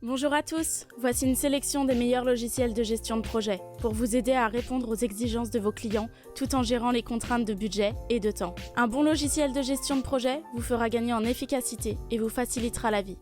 Bonjour à tous, voici une sélection des meilleurs logiciels de gestion de projet pour vous aider à répondre aux exigences de vos clients tout en gérant les contraintes de budget et de temps. Un bon logiciel de gestion de projet vous fera gagner en efficacité et vous facilitera la vie.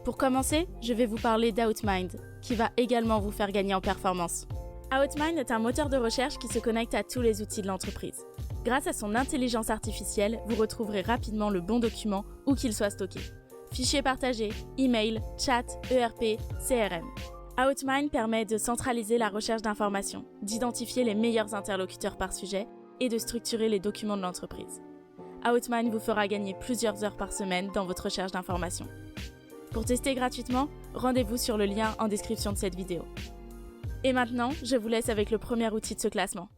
Pour commencer, je vais vous parler d'Outmind, qui va également vous faire gagner en performance. Outmind est un moteur de recherche qui se connecte à tous les outils de l'entreprise. Grâce à son intelligence artificielle, vous retrouverez rapidement le bon document où qu'il soit stocké. Fichiers partagés, email, chat, ERP, CRM. Outmind permet de centraliser la recherche d'informations, d'identifier les meilleurs interlocuteurs par sujet et de structurer les documents de l'entreprise. Outmind vous fera gagner plusieurs heures par semaine dans votre recherche d'informations. Pour tester gratuitement, rendez-vous sur le lien en description de cette vidéo. Et maintenant, je vous laisse avec le premier outil de ce classement.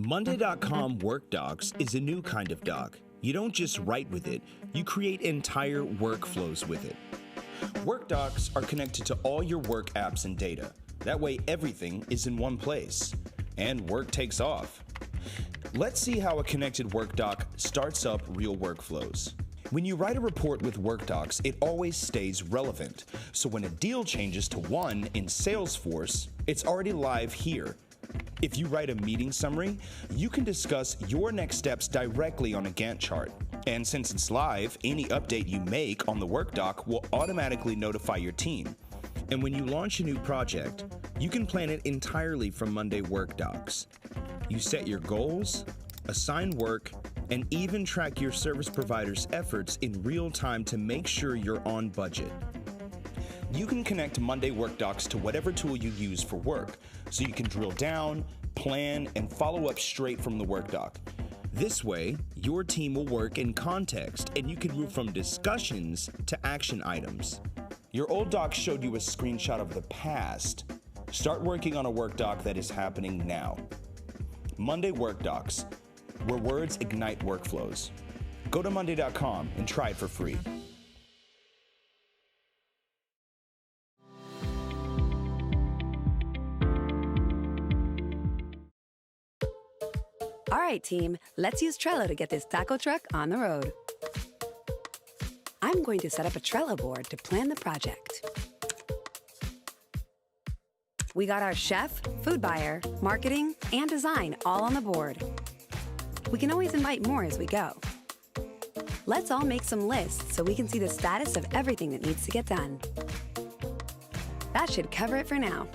Monday.com Work Docs is a new kind of doc. You don't just write with it, you create entire workflows with it. Work Docs are connected to all your work apps and data. That way everything is in one place. And work takes off. Let's see how a connected Work Doc starts up real workflows. When you write a report with Work Docs, it always stays relevant. So when a deal changes to one in Salesforce, it's already live here. If you write a meeting summary, you can discuss your next steps directly on a Gantt chart. And since it's live, any update you make on the Work Doc will automatically notify your team. And when you launch a new project, you can plan it entirely from Monday Work Docs. You set your goals, assign work, and even track your service provider's efforts in real time to make sure you're on budget. You can connect Monday Work Docs to whatever tool you use for work, so you can drill down, plan, and follow up straight from the Work Doc. This way, your team will work in context, and you can move from discussions to action items. Your old doc showed you a screenshot of the past. Start working on a Work Doc that is happening now. Monday Work Docs, where words ignite workflows. Go to monday.com and try it for free. All right, team, let's use Trello to get this taco truck on the road. I'm going to set up a Trello board to plan the project. We got our chef, food buyer, marketing, and design all on the board. We can always invite more as we go. Let's all make some lists so we can see the status of everything that needs to get done. That should cover it for now.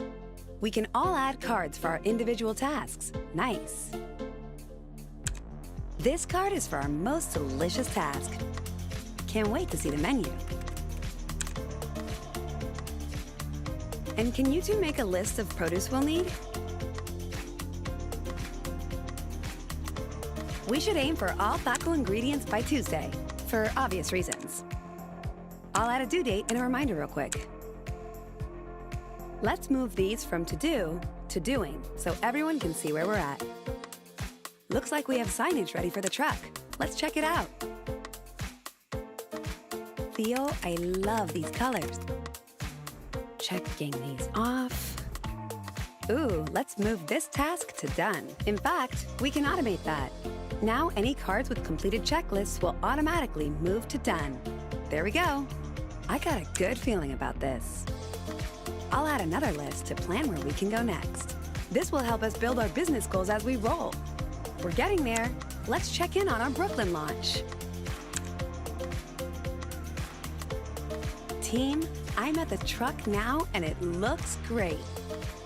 We can all add cards for our individual tasks. Nice. This card is for our most delicious task. Can't wait to see the menu. And can you two make a list of produce we'll need? We should aim for all taco ingredients by Tuesday, for obvious reasons. I'll add a due date and a reminder real quick. Let's move these from to-do to doing so everyone can see where we're at. Looks like we have signage ready for the truck. Let's check it out. Theo, I love these colors. Checking these off. Ooh, let's move this task to done. In fact, we can automate that. Now any cards with completed checklists will automatically move to done. There we go. I got a good feeling about this. I'll add another list to plan where we can go next. This will help us build our business goals as we roll. We're getting there. Let's check in on our Brooklyn launch. Team, I'm at the truck now and it looks great.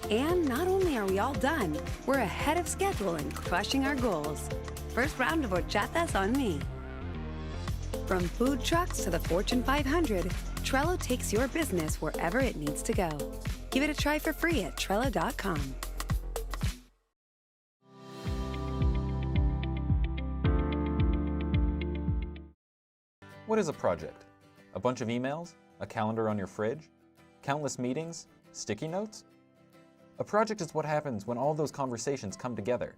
And not only are we all done, we're ahead of schedule and crushing our goals. First round of horchatas on me. From food trucks to the Fortune 500, Trello takes your business wherever it needs to go. Give it a try for free at Trello.com. What is a project? A bunch of emails? A calendar on your fridge? Countless meetings? Sticky notes? A project is what happens when all those conversations come together.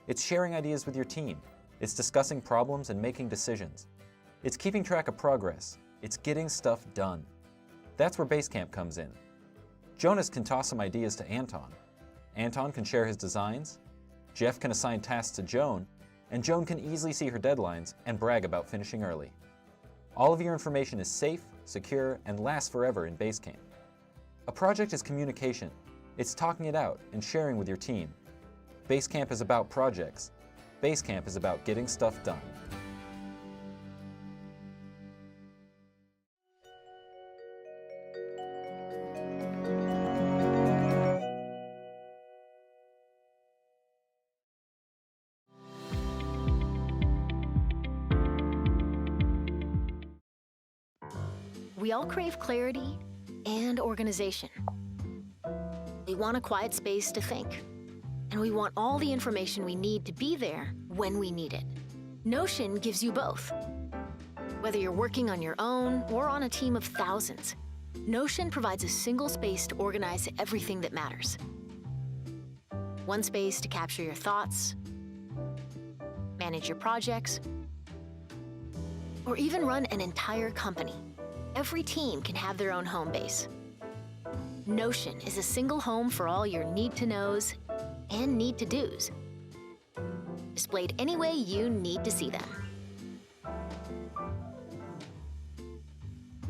It's sharing ideas with your team. It's discussing problems and making decisions. It's keeping track of progress. It's getting stuff done. That's where Basecamp comes in. Jonas can toss some ideas to Anton. Anton can share his designs. Jeff can assign tasks to Joan, and Joan can easily see her deadlines and brag about finishing early. All of your information is safe, secure, and lasts forever in Basecamp. A project is communication. It's talking it out and sharing with your team. Basecamp is about projects. Basecamp is about getting stuff done. We all crave clarity and organization. We want a quiet space to think, and we want all the information we need to be there when we need it. Notion gives you both. Whether you're working on your own or on a team of thousands, Notion provides a single space to organize everything that matters. One space to capture your thoughts, manage your projects, or even run an entire company. Every team can have their own home base. Notion is a single home for all your need-to-knows and need-to-dos, displayed any way you need to see them.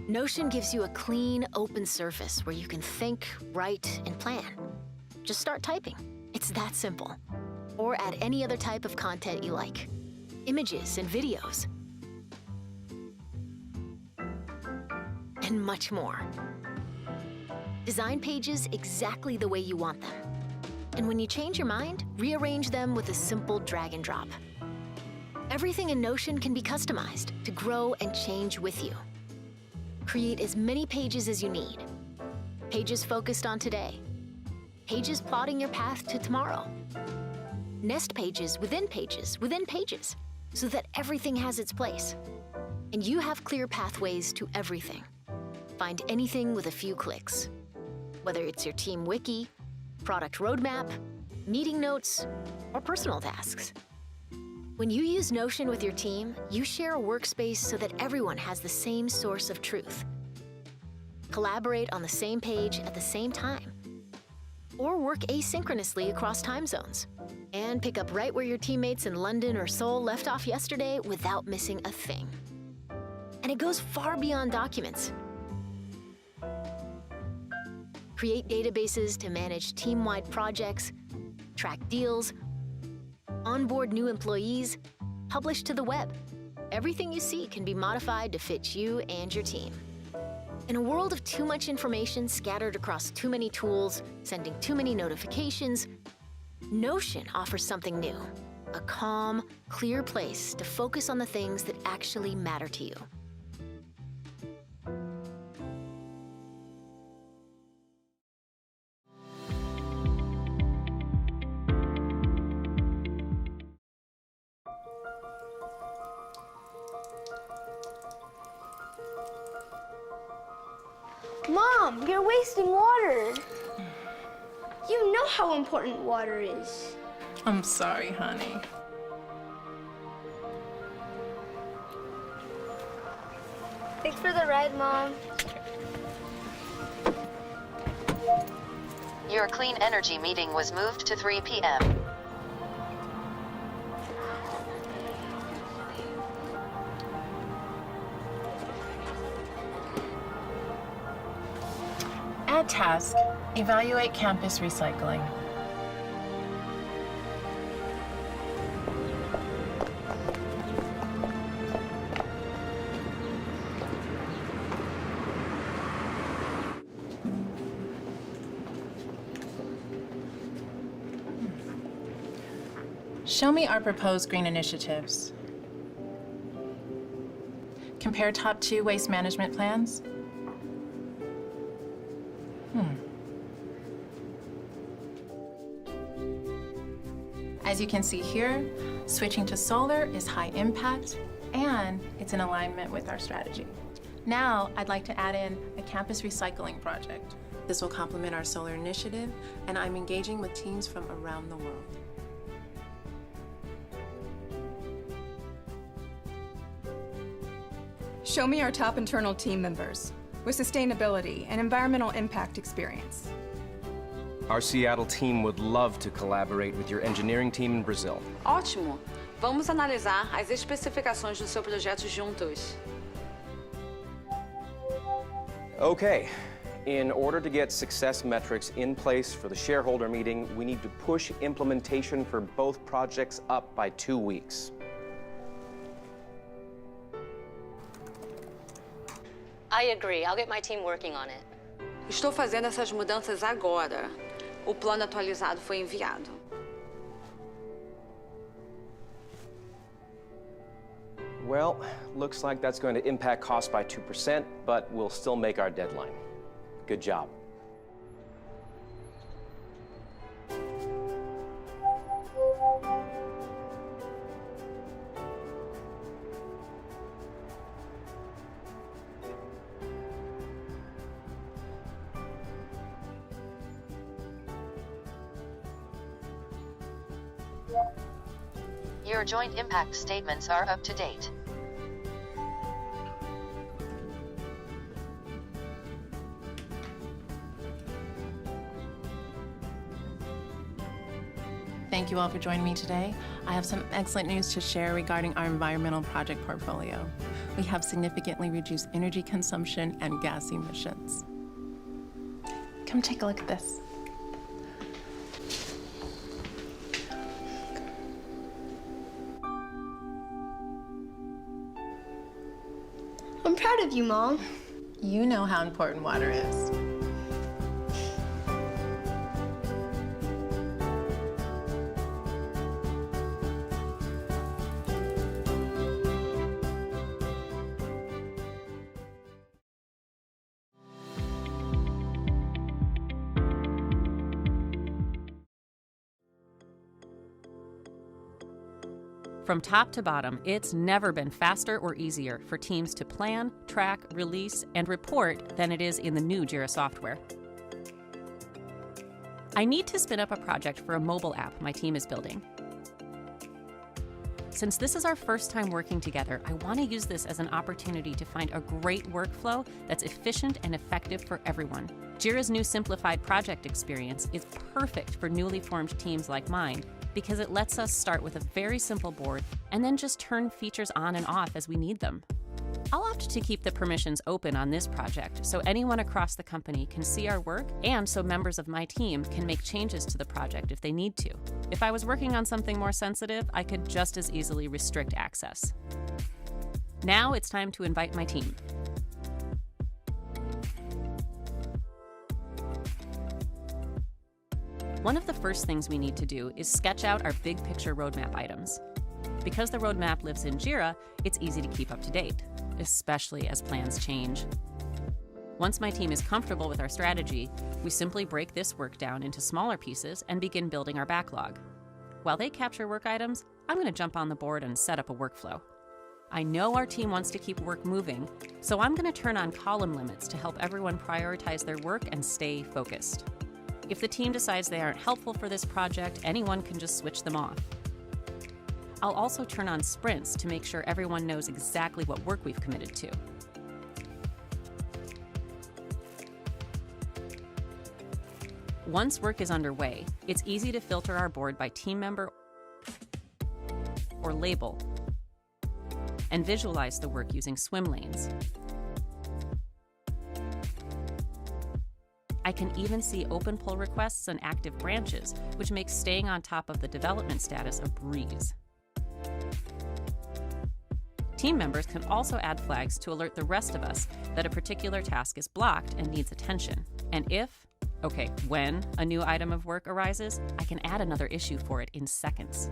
Notion gives you a clean, open surface where you can think, write, and plan. Just start typing. It's that simple. Or add any other type of content you like. Images and videos. And much more. Design pages exactly the way you want them. And when you change your mind, rearrange them with a simple drag and drop. Everything in Notion can be customized to grow and change with you. Create as many pages as you need. Pages focused on today. Pages plotting your path to tomorrow. Nest pages within pages within pages, so that everything has its place. And you have clear pathways to everything. Find anything with a few clicks. Whether it's your team wiki, product roadmap, meeting notes, or personal tasks. When you use Notion with your team, you share a workspace so that everyone has the same source of truth. Collaborate on the same page at the same time. Or work asynchronously across time zones. And pick up right where your teammates in London or Seoul left off yesterday without missing a thing. And it goes far beyond documents. Create databases to manage team-wide projects, track deals, onboard new employees, publish to the web. Everything you see can be modified to fit you and your team. In a world of too much information scattered across too many tools, sending too many notifications, Notion offers something new. A calm, clear place to focus on the things that actually matter to you. Mom, you're wasting water. You know how important water is. I'm sorry, honey. Thanks for the ride, Mom. Your clean energy meeting was moved to 3 p.m. Add task, evaluate campus recycling. Show me our proposed green initiatives. Compare top 2 waste management plans. As you can see here, switching to solar is high impact and it's in alignment with our strategy. Now, I'd like to add in a campus recycling project. This will complement our solar initiative, and I'm engaging with teams from around the world. Show me our top internal team members with sustainability and environmental impact experience. Our Seattle team would love to collaborate with your engineering team in Brazil. Ótimo! Vamos analisar as especificações do seu projeto juntos. Okay, in order to get success metrics in place for the shareholder meeting, we need to push implementation for both projects up by 2 weeks. I agree. I'll get my team working on it. Estou fazendo essas mudanças agora. O plano atualizado foi enviado. Well, looks like that's going to impact costs by 2%, but we'll still make our deadline. Good job. Your joint impact statements are up to date. Thank you all for joining me today. I have some excellent news to share regarding our environmental project portfolio. We have significantly reduced energy consumption and gas emissions. Come take a look at this. I'm proud of you, Mom. You know how important water is. From top to bottom, it's never been faster or easier for teams to plan, track, release, and report than it is in the new Jira software. I need to spin up a project for a mobile app my team is building. Since this is our first time working together, I want to use this as an opportunity to find a great workflow that's efficient and effective for everyone. Jira's new simplified project experience is perfect for newly formed teams like mine because it lets us start with a very simple board and then just turn features on and off as we need them. I'll opt to keep the permissions open on this project so anyone across the company can see our work and so members of my team can make changes to the project if they need to. If I was working on something more sensitive, I could just as easily restrict access. Now it's time to invite my team. One of the first things we need to do is sketch out our big picture roadmap items. Because the roadmap lives in Jira, it's easy to keep up to date, especially as plans change. Once my team is comfortable with our strategy, we simply break this work down into smaller pieces and begin building our backlog. While they capture work items, I'm going to jump on the board and set up a workflow. I know our team wants to keep work moving, so I'm going to turn on column limits to help everyone prioritize their work and stay focused. If the team decides they aren't helpful for this project, anyone can just switch them off. I'll also turn on sprints to make sure everyone knows exactly what work we've committed to. Once work is underway, it's easy to filter our board by team member or label, and visualize the work using swim lanes. I can even see open pull requests and active branches, which makes staying on top of the development status a breeze. Team members can also add flags to alert the rest of us that a particular task is blocked and needs attention. And when a new item of work arises, I can add another issue for it in seconds.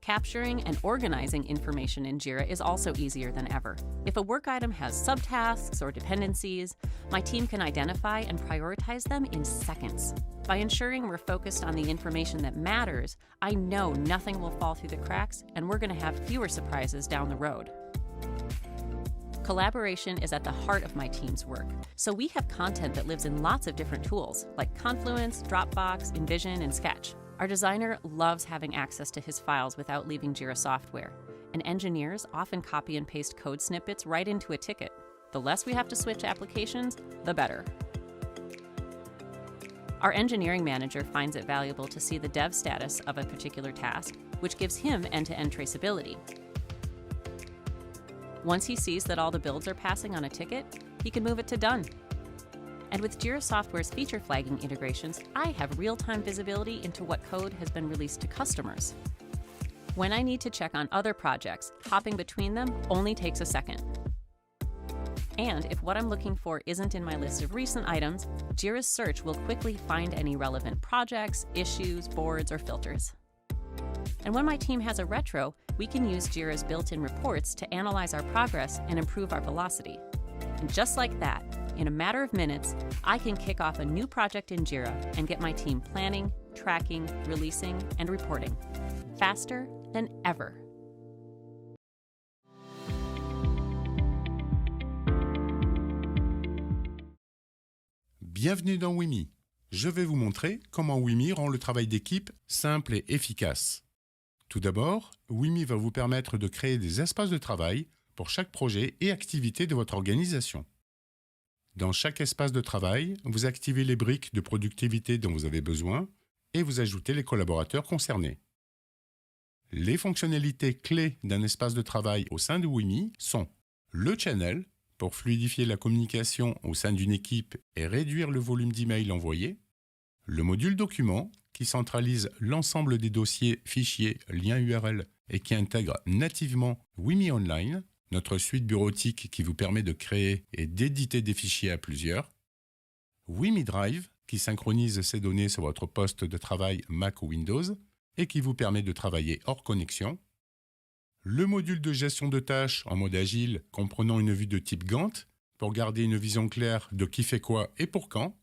Capturing and organizing information in Jira is also easier than ever. If a work item has subtasks or dependencies, my team can identify and prioritize them in seconds. By ensuring we're focused on the information that matters, I know nothing will fall through the cracks and we're going to have fewer surprises down the road. Collaboration is at the heart of my team's work, so we have content that lives in lots of different tools like Confluence, Dropbox, InVision, and Sketch. Our designer loves having access to his files without leaving Jira software, and engineers often copy and paste code snippets right into a ticket. The less we have to switch applications, the better. Our engineering manager finds it valuable to see the dev status of a particular task, which gives him end-to-end traceability. Once he sees that all the builds are passing on a ticket, he can move it to done. And with Jira Software's feature flagging integrations, I have real-time visibility into what code has been released to customers. When I need to check on other projects, hopping between them only takes a second. And if what I'm looking for isn't in my list of recent items, Jira's search will quickly find any relevant projects, issues, boards, or filters. And when my team has a retro, we can use Jira's built-in reports to analyze our progress and improve our velocity. And just like that, in a matter of minutes, I can kick off a new project in Jira and get my team planning, tracking, releasing, and reporting. Faster than ever. Bienvenue dans Wimi. Je vais vous montrer comment Wimi rend le travail d'équipe simple et efficace. Tout d'abord, Wimi va vous permettre de créer des espaces de travail pour chaque projet et activité de votre organisation. Dans chaque espace de travail, vous activez les briques de productivité dont vous avez besoin et vous ajoutez les collaborateurs concernés. Les fonctionnalités clés d'un espace de travail au sein de Wimi sont le channel, pour fluidifier la communication au sein d'une équipe et réduire le volume d'emails envoyés, le module document, qui centralise l'ensemble des dossiers, fichiers, liens URL et qui intègre nativement Wimi Online, notre suite bureautique qui vous permet de créer et d'éditer des fichiers à plusieurs, Wimi Drive, qui synchronise ces données sur votre poste de travail Mac ou Windows et qui vous permet de travailler hors connexion, le module de gestion de tâches en mode agile comprenant une vue de type Gantt pour garder une vision claire de qui fait quoi et pour quand,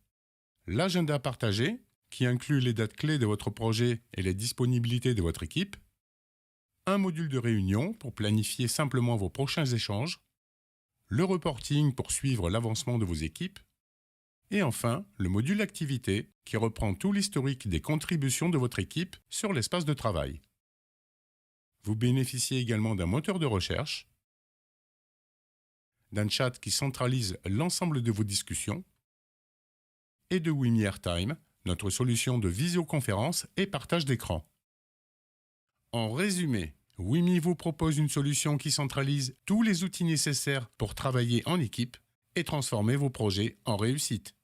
l'agenda partagé qui inclut les dates clés de votre projet et les disponibilités de votre équipe, un module de réunion pour planifier simplement vos prochains échanges, le reporting pour suivre l'avancement de vos équipes, et enfin le module activité qui reprend tout l'historique des contributions de votre équipe sur l'espace de travail. Vous bénéficiez également d'un moteur de recherche, d'un chat qui centralise l'ensemble de vos discussions, et de Wimi Airtime, notre solution de visioconférence et partage d'écran. En résumé, Wimi vous propose une solution qui centralise tous les outils nécessaires pour travailler en équipe et transformer vos projets en réussite.